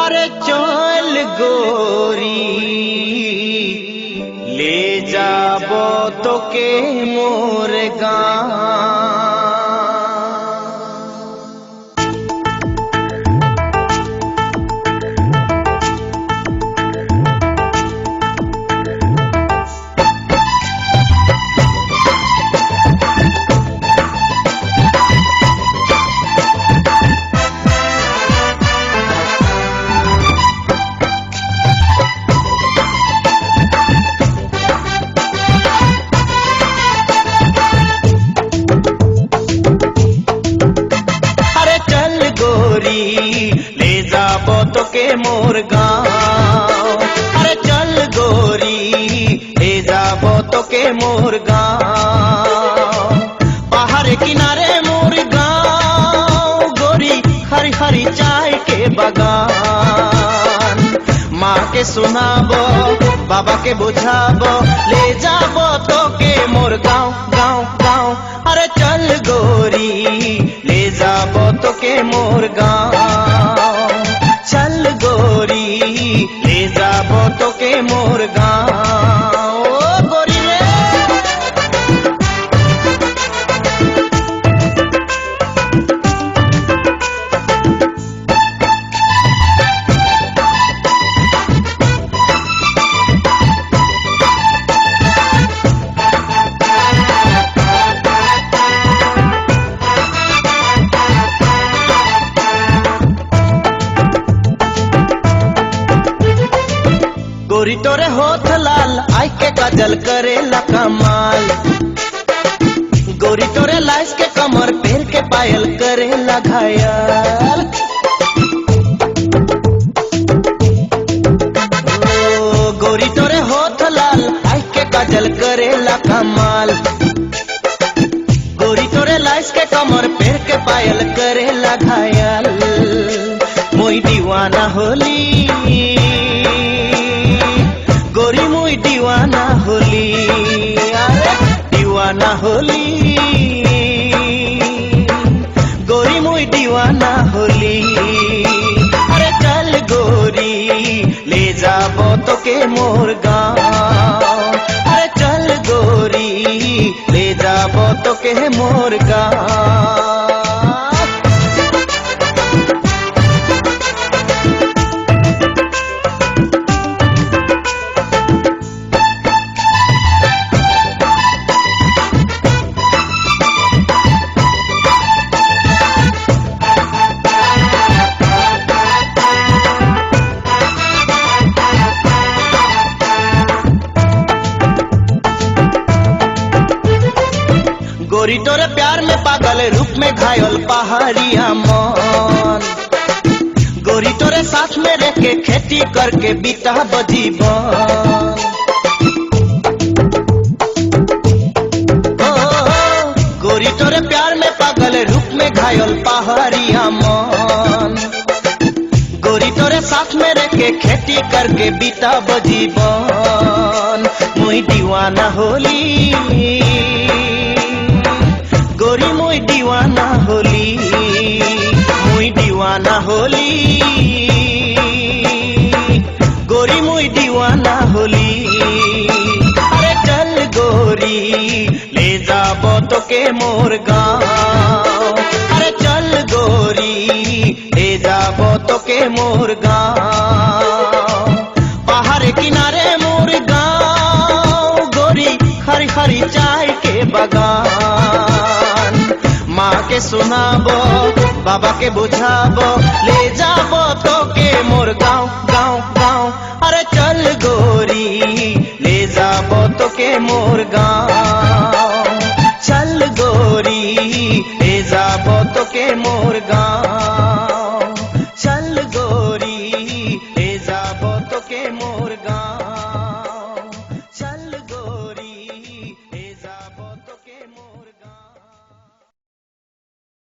अरे चल गोरी ले जाबो तोके मोर गाँव। ले जाबो तोके मोर गाँव। अरे चल गोरी ले जाबो तोके मोर गाँव। पहाड़ किनारे मोर गाँव गोरी, हरी हरी चाय के बगान। माँ के सुनाबो बाबा के बुझाबो, ले जाबो तोके मोर गाँव गाँव गाँव। अरे चल गोरी ले जाबो तोके मोर गाँव। चल गोरी ले जाबो तोके मोर गाँव। ओ गोरी रे गोरी तोरे होठ लाल आई के काजल करेला कमाल। गोरी तोरे लाइस के कमर पैर के पायल करेला घायल। ओ गोरी तोरे होठ लाल आई के काजल करेला कमाल। गोरी तोरे लाइस के कमर पैर के पायल करेला घायल। मोई दीवाना होली गोरी, मुई दीवाना होली। अरे दीवाना होली गोरी, मुई दीवाना होली। अरे चल गोरी ले जाबो तोके मोर गाँव। अरे चल गोरी ले जाबो तोके मोर गाँव। गोरी तोरे प्यार में पागल, रूप में घायल पहाड़िया मन। गोरी तोरे साथ में रह के खेती करके बीता बजीवन। गोरी तोरे प्यार में पागल, रूप में घायल पहाड़िया मन। गोरी तोरे साथ में रह के खेती करके बीता बजीवन। मुई दीवाना होली गोरी, मुई दीवाना होली। मुई दीवाना होली गोरी, मुई दीवाना होली। अरे चल गोरी ले जाबो तोके मोर गाँव। अरे चल गोरी ले जाबो तोके मोर गाँव। पहाड़ किनारे मोर गाँव गोरी, हरी हरी चाय के बगान। माँ के सुनाबो बाबा के बुझाबो, ले जाबो तोके मोर गाँव गाँव गाँव। अरे चल गोरी ले जाबो तोके मोर गाँव।